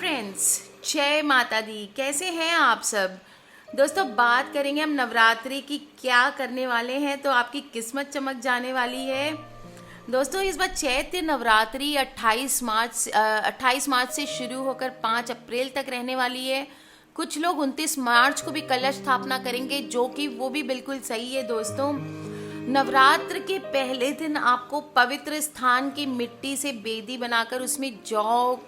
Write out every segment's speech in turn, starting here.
Friends, जय माता दी। कैसे हैं आप सब दोस्तों? बात करेंगे हम नवरात्रि की, क्या करने वाले हैं तो आपकी किस्मत चमक जाने वाली है। दोस्तों, इस बार चैत्र नवरात्रि 28 मार्च से शुरू होकर 5 अप्रैल तक रहने वाली है। कुछ लोग 29 मार्च को भी कलश स्थापना करेंगे, जो कि वो भी बिल्कुल सही है। दोस्तों, नवरात्र के पहले दिन आपको पवित्र स्थान की मिट्टी से बेदी बनाकर उसमें जौ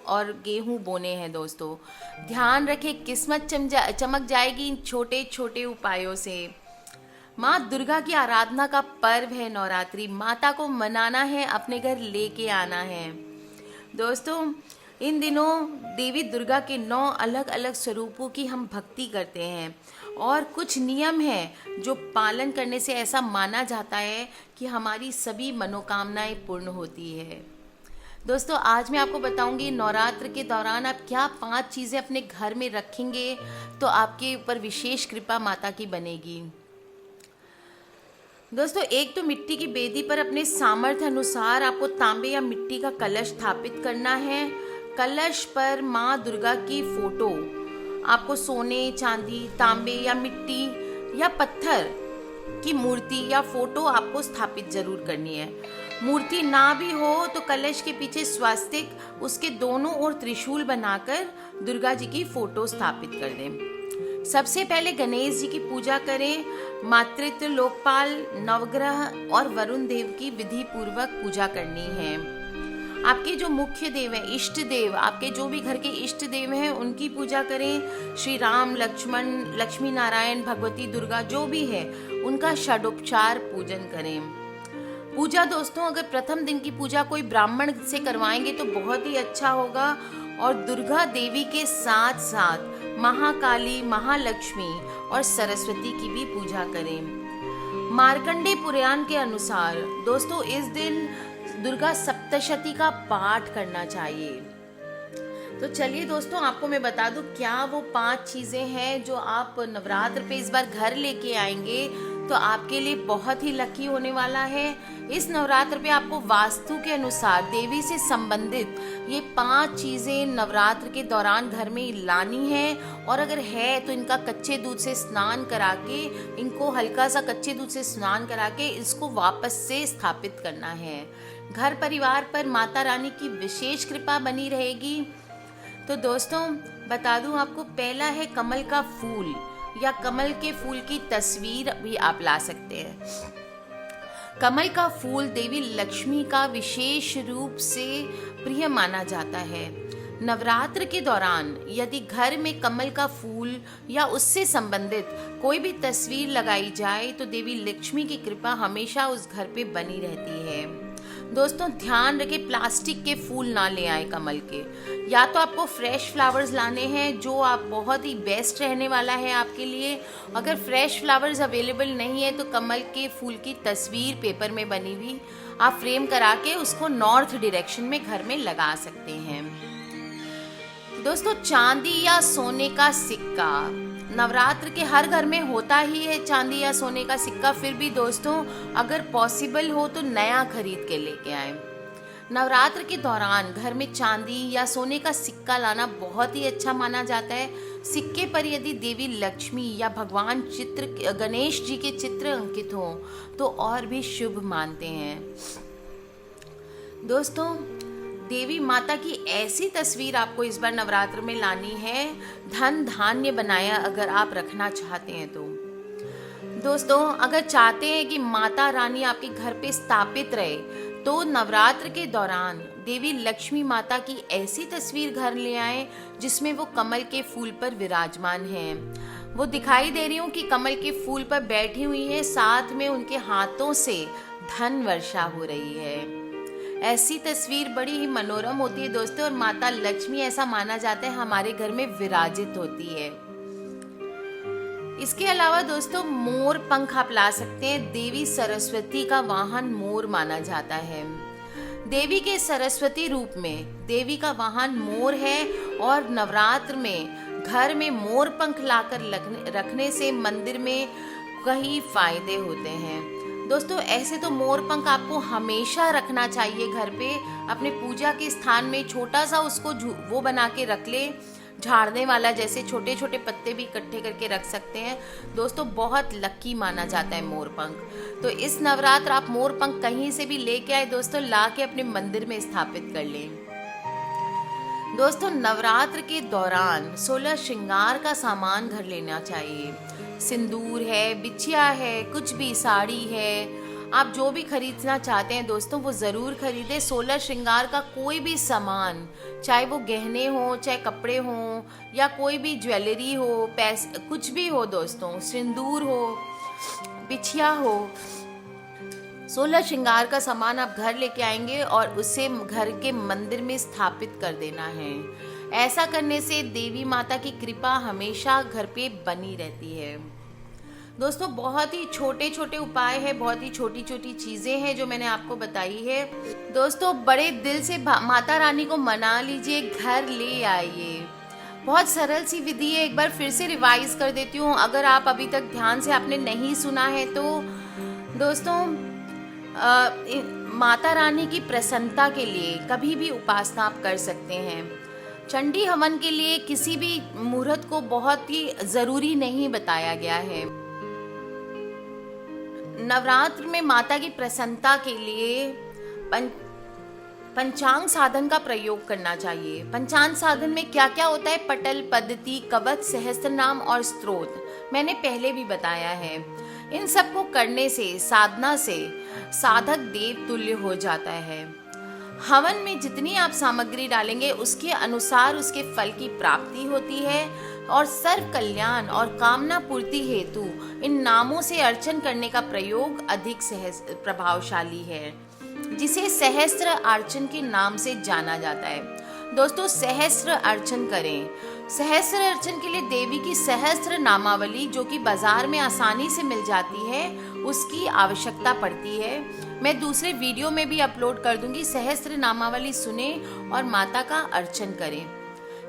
और गेहूं बोने हैं। दोस्तों, ध्यान रखें, किस्मत चमक जाएगी इन छोटे छोटे उपायों से। माँ दुर्गा की आराधना का पर्व है नवरात्रि। माता को मनाना है, अपने घर लेके आना है। दोस्तों, इन दिनों देवी दुर्गा के 9 अलग अलग स्वरूपों की हम भक्ति करते हैं और कुछ नियम हैं जो पालन करने से ऐसा माना जाता है कि हमारी सभी मनोकामनाएं पूर्ण होती है। दोस्तों, आज मैं आपको बताऊंगी नवरात्र के दौरान आप क्या 5 चीज़ें अपने घर में रखेंगे तो आपके ऊपर विशेष कृपा माता की बनेगी। दोस्तों, एक तो मिट्टी की बेदी पर अपने सामर्थ्य अनुसार आपको तांबे या मिट्टी का कलश स्थापित करना है। कलश पर माँ दुर्गा की फोटो आपको सोने, चांदी, तांबे या मिट्टी या पत्थर की मूर्ति या फोटो आपको स्थापित जरूर करनी है। मूर्ति ना भी हो तो कलश के पीछे स्वास्तिक, उसके दोनों ओर त्रिशूल बनाकर दुर्गा जी की फोटो स्थापित कर दें। सबसे पहले गणेश जी की पूजा करें। मातृत्व, लोकपाल, नवग्रह और वरुण देव की विधि पूर्वक पूजा करनी है। आपके जो मुख्य देव हैं, इष्ट देव, आपके जो भी घर के इष्ट देव हैं उनकी पूजा करें। श्री राम, लक्ष्मण, लक्ष्मी नारायण, भगवती दुर्गा जो भी है उनका षडोपचार पूजन करें। पूजा दोस्तों, अगर प्रथम दिन की पूजा कोई ब्राह्मण से करवाएंगे तो बहुत ही अच्छा होगा। और दुर्गा देवी के साथ साथ महाकाली, महालक्ष्मी और सरस्वती की भी पूजा करें। मार्कंडेय पुराण के अनुसार दोस्तों इस दिन दुर्गा सप्तशती का पाठ करना चाहिए। तो चलिए दोस्तों, आपको मैं बता दूं क्या वो 5 चीजें हैं जो आप नवरात्र पे इस बार घर लेके आएंगे तो आपके लिए बहुत ही लकी होने वाला है। इस नवरात्र पे आपको वास्तु के अनुसार देवी से संबंधित ये 5 चीजें नवरात्र के दौरान घर में लानी है। और अगर है तो इनका कच्चे दूध से स्नान करा के, इनको हल्का सा कच्चे दूध से स्नान करा के इसको वापस से स्थापित करना है। घर परिवार पर माता रानी की विशेष कृपा बनी रहेगी। तो दोस्तों, बता दूं आपको, पहला है कमल का फूल या कमल के फूल की तस्वीर भी आप ला सकते हैं। कमल का फूल देवी लक्ष्मी का विशेष रूप से प्रिय माना जाता है। नवरात्र के दौरान यदि घर में कमल का फूल या उससे संबंधित कोई भी तस्वीर लगाई जाए तो देवी लक्ष्मी की कृपा हमेशा उस घर पे बनी रहती है। दोस्तों, ध्यान रखें, प्लास्टिक के फूल ना ले आए कमल के। या तो आपको फ्रेश फ्लावर्स लाने हैं जो आप बहुत ही बेस्ट रहने वाला है आपके लिए। अगर फ्रेश फ्लावर्स अवेलेबल नहीं है तो कमल के फूल की तस्वीर पेपर में बनी हुई आप फ्रेम करा के उसको नॉर्थ डायरेक्शन में घर में लगा सकते हैं। दोस्तों, चांदी या सोने का सिक्का नवरात्र के हर घर में होता ही है, चांदी या सोने का सिक्का। फिर भी दोस्तों, अगर पॉसिबल हो तो नया खरीद के लेके आए। नवरात्र के दौरान घर में चांदी या सोने का सिक्का लाना बहुत ही अच्छा माना जाता है। सिक्के पर यदि देवी लक्ष्मी या भगवान गणेश जी के चित्र अंकित हो तो और भी शुभ मानते हैं। दोस्तों, देवी माता की ऐसी तस्वीर आपको इस बार नवरात्र में लानी है, धन धान्य बनाया अगर आप रखना चाहते हैं तो। दोस्तों, अगर चाहते हैं कि माता रानी आपके घर पे स्थापित रहे तो नवरात्र के दौरान देवी लक्ष्मी माता की ऐसी तस्वीर घर ले आए जिसमें वो कमल के फूल पर विराजमान हैं। वो दिखाई दे रही हूँ कि कमल के फूल पर बैठी हुई है, साथ में उनके हाथों से धन वर्षा हो रही है। ऐसी तस्वीर बड़ी ही मनोरम होती है दोस्तों, और माता लक्ष्मी ऐसा माना जाता है हमारे घर में विराजित होती है। इसके अलावा दोस्तों, मोर पंख आप ला सकते हैं। देवी सरस्वती का वाहन मोर माना जाता है। देवी के सरस्वती रूप में देवी का वाहन मोर है और नवरात्र में घर में मोर पंख लाकर रखने से मंदिर में कई फायदे होते हैं। दोस्तों ऐसे तो मोर पंख आपको हमेशा रखना चाहिए घर पे। अपने पूजा के स्थान में छोटा सा उसको वो बना के रख ले, झाड़ने वाला, जैसे छोटे छोटे पत्ते भी इकट्ठे करके रख सकते हैं। दोस्तों बहुत लक्की माना जाता है मोर पंख। तो इस नवरात्र आप मोर पंख कहीं से भी लेके आए दोस्तों, ला के अपने मंदिर में स्थापित कर लें। दोस्तों नवरात्र के दौरान 16 श्रृंगार का सामान घर लेना चाहिए। सिंदूर है, बिछिया है, कुछ भी, साड़ी है, आप जो भी खरीदना चाहते हैं दोस्तों वो ज़रूर खरीदें। 16 श्रृंगार का कोई भी सामान, चाहे वो गहने हो, चाहे कपड़े हों, या कोई भी ज्वेलरी हो, पैसे, कुछ भी हो दोस्तों, सिंदूर हो, बिछिया हो, 16 श्रृंगार का सामान आप घर लेके आएंगे और उसे घर के मंदिर में स्थापित कर देना है। ऐसा करने से देवी माता की कृपा हमेशा घर पे बनी रहती है। दोस्तों बहुत ही छोटे छोटे उपाय है, बहुत ही छोटी छोटी चीज़ें हैं जो मैंने आपको बताई है। दोस्तों बड़े दिल से माता रानी को मना लीजिए, घर ले आइए। बहुत सरल सी विधि है, एक बार फिर से रिवाइज कर देती हूँ अगर आप अभी तक ध्यान से आपने नहीं सुना है तो। दोस्तों माता रानी की प्रसन्नता के लिए कभी भी उपासना आप कर सकते हैं। चंडी हवन के लिए किसी भी मुहूर्त को बहुत ही ज़रूरी नहीं बताया गया है। नवरात्र में माता की प्रसन्नता के लिए पंचांग साधन का प्रयोग करना चाहिए। पंचांग साधन में क्या क्या होता है? पटल, पद्धति, कवच, सहस्त्र नाम और स्तोत्र, मैंने पहले भी बताया है। इन सब को करने से, साधना से साधक देव तुल्य हो जाता है। हवन में जितनी आप सामग्री डालेंगे उसके अनुसार उसके फल की प्राप्ति होती है और सर्व कल्याण और कामना पूर्ति हेतु इन नामों से अर्चन करने का प्रयोग अधिक प्रभावशाली है, जिसे सहस्त्र अर्चन के नाम से जाना जाता है। दोस्तों सहस्त्र अर्चन करें। सहस्त्र अर्चन के लिए देवी की सहस्त्र नामावली जो कि बाजार में आसानी से मिल जाती है उसकी आवश्यकता पड़ती है। मैं दूसरे वीडियो में भी अपलोड कर दूंगी, सहस्त्र नामावली सुने और माता का अर्चन करें।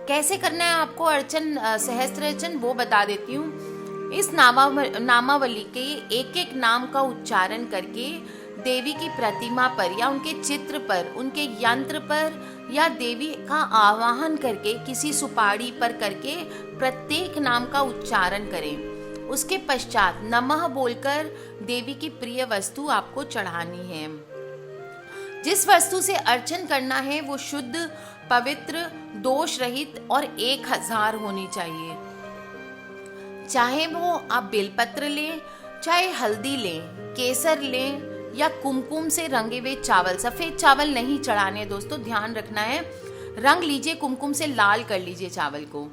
कैसे करना है आपको अर्चन, सहस्त्र अर्चन, वो बता देती हूँ। इस नामावली के एक एक नाम का उच्चारण करके देवी की प्रतिमा पर या उनके चित्र पर, उनके यंत्र पर या देवी का आवाहन करके किसी सुपारी पर करके प्रत्येक नाम का उच्चारण करें। उसके पश्चात नमः बोलकर देवी की प्रिय वस्तु आपको चढ़ानी है। जिस वस्तु से अर्चन करना है वो शुद्ध, पवित्र, दोष रहित और 1000 होनी चाहिए। चाहे वो आप बेलपत्र लें, चाहे हल्दी लें, केसर लें या कुमकुम से रंगे हुए चावल। सफ़ेद चावल नहीं चढ़ाने दोस्तों, ध्यान रखना है। रंग लीजिए, कुमकुम से लाल कर लीजिए चावल को।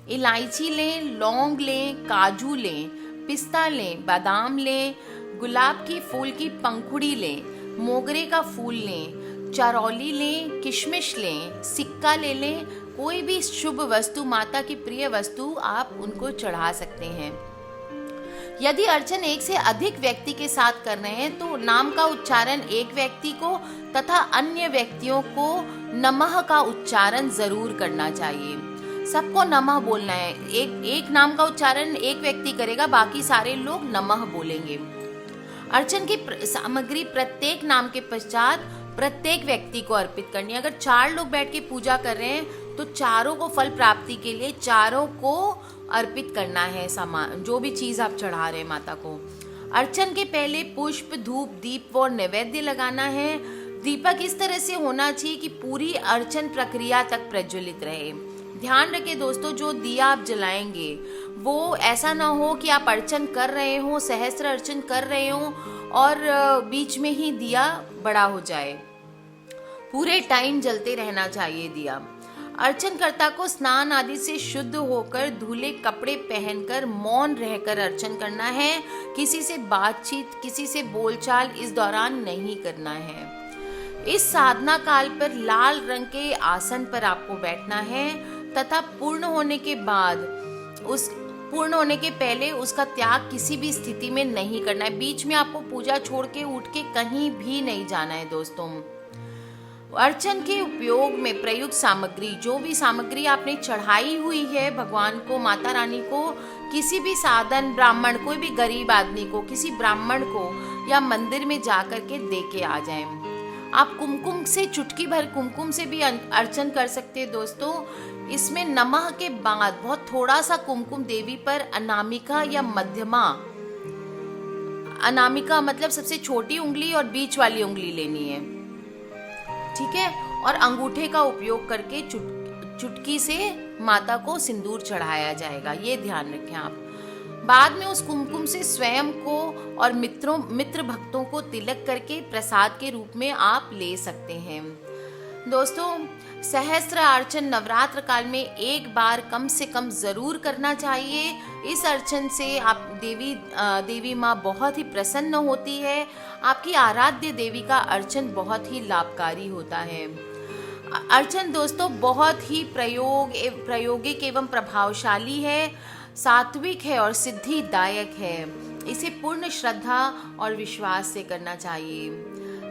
इलायची लें, लौंग लें, काजू लें, पिस्ता लें, बादाम लें, गुलाब की फूल की पंखुड़ी लें, मोगरे का फूल लें, चरौली लें, किशमिश लें, सिक्का ले लें। कोई भी शुभ वस्तु, माता की प्रिय वस्तु आप उनको चढ़ा सकते हैं। यदि अर्चन एक से अधिक व्यक्ति के साथ कर रहे हैं तो नाम का उच्चारण एक व्यक्ति को तथा अन्य व्यक्तियों को नमः का उच्चारण जरूर करना चाहिए। सबको नमः बोलना है। एक नाम का उच्चारण एक व्यक्ति करेगा, बाकी सारे लोग नमः बोलेंगे। अर्चन की सामग्री प्रत्येक नाम के पश्चात प्रत्येक व्यक्ति को अर्पित करनी है। अगर 4 लोग बैठ के पूजा कर रहे हैं तो चारों को फल प्राप्ति के लिए चारों को अर्पित करना है सामान, जो भी चीज़ आप चढ़ा रहे हैं माता को। अर्चन के पहले पुष्प, धूप, दीप और नैवेद्य लगाना है। दीपक इस तरह से होना चाहिए कि पूरी अर्चन प्रक्रिया तक प्रज्वलित रहे। ध्यान रखें दोस्तों, जो दिया आप जलाएंगे वो ऐसा ना हो कि आप अर्चन कर रहे हो, सहस्त्र अर्चन कर रहे हो और बीच में ही दिया बड़ा हो जाए। पूरे टाइम जलते रहना चाहिए दिया। अर्चनकर्ता को स्नान आदि से शुद्ध होकर धुले कपड़े पहनकर मौन रहकर अर्चन करना है। किसी से बातचीत, किसी से बोलचाल इस दौरान नहीं करना है। इस साधना काल पर लाल रंग के आसन पर आपको बैठना है तथा पूर्ण होने के पहले उसका त्याग किसी भी स्थिति में नहीं करना है। बीच में आपको पूजा छोड़ के उठ के कहीं भी नहीं जाना है दोस्तों। अर्चन के उपयोग में प्रयुक्त सामग्री, जो भी सामग्री आपने चढ़ाई हुई है भगवान को, माता रानी को, किसी भी साधन, ब्राह्मण, कोई भी गरीब आदमी को, किसी ब्राह्मण को या मंदिर में जा कर के दे के आ जाएं। आप कुमकुम से, चुटकी भर कुमकुम से भी अर्चन कर सकते हैं दोस्तों। इसमें नमः के बाद बहुत थोड़ा सा कुमकुम देवी पर अनामिका या मध्यमा, अनामिका मतलब सबसे छोटी उंगली और बीच वाली उंगली लेनी है, ठीक है, और अंगूठे का उपयोग करके चुटकी से माता को सिंदूर चढ़ाया जाएगा, ये ध्यान रखें आप। बाद में उस कुमकुम से स्वयं को और मित्र भक्तों को तिलक करके प्रसाद के रूप में आप ले सकते हैं। दोस्तों, सहस्त्र अर्चन नवरात्र काल में एक बार कम से कम जरूर करना चाहिए। इस अर्चन से आप देवी माँ बहुत ही प्रसन्न होती है। आपकी आराध्य देवी का अर्चन बहुत ही लाभकारी होता है। अर्चन दोस्तों बहुत ही प्रायोगिक एवं प्रभावशाली है, सात्विक है और सिद्धिदायक है। इसे पूर्ण श्रद्धा और विश्वास से करना चाहिए।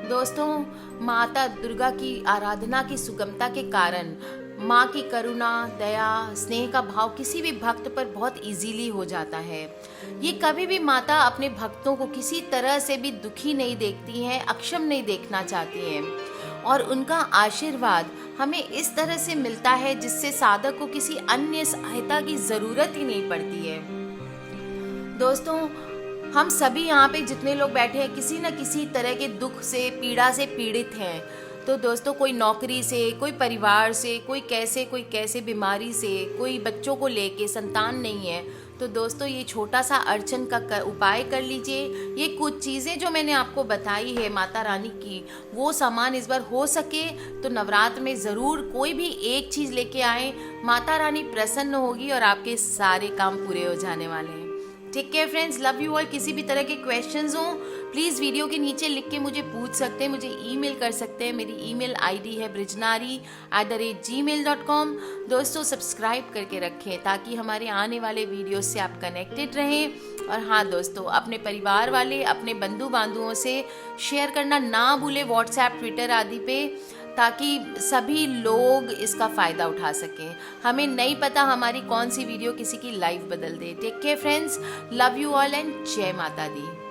दोस्तों, माता दुर्गा की आराधना की सुगमता के कारण माँ की करुणा, दया, स्नेह का भाव किसी भी भक्त पर बहुत इजीली हो जाता है। ये कभी भी माता अपने भक्तों को किसी तरह से भी दुखी नहीं देखती हैं, अक्षम नहीं देखना चाहती हैं, और उनका आशीर्वाद हमें इस तरह से मिलता है जिससे साधक को किसी अन्य सहायता की जरूरत ही नहीं पड़ती है। दोस्तों, हम सभी यहाँ पे जितने लोग बैठे हैं किसी न किसी तरह के दुख से, पीड़ा से पीड़ित हैं। तो दोस्तों, कोई नौकरी से, कोई परिवार से, कोई कैसे बीमारी से, कोई बच्चों को लेके संतान नहीं है, तो दोस्तों ये छोटा सा अर्चन का उपाय कर लीजिए। ये कुछ चीज़ें जो मैंने आपको बताई है माता रानी की, वो सामान इस बार हो सके तो नवरात्र में ज़रूर कोई भी एक चीज़ लेके आए। माता रानी प्रसन्न होगी और आपके सारे काम पूरे हो जाने वाले हैं। ठीक है फ्रेंड्स, लव यू ऑल। किसी भी तरह के क्वेश्चंस हो प्लीज़ वीडियो के नीचे लिख के मुझे पूछ सकते हैं, मुझे ईमेल कर सकते हैं। मेरी ईमेल आईडी है brijnari@gmail.com। दोस्तों, सब्सक्राइब करके रखें ताकि हमारे आने वाले वीडियो से आप कनेक्टेड रहें। और हाँ दोस्तों, अपने परिवार वाले, अपने बंधु बांधवों से शेयर करना ना भूलें व्हाट्सएप, ट्विटर आदि पे, ताकि सभी लोग इसका फ़ायदा उठा सकें। हमें नहीं पता हमारी कौन सी वीडियो किसी की लाइफ बदल दे। Take care friends, love you all and जय माता दी।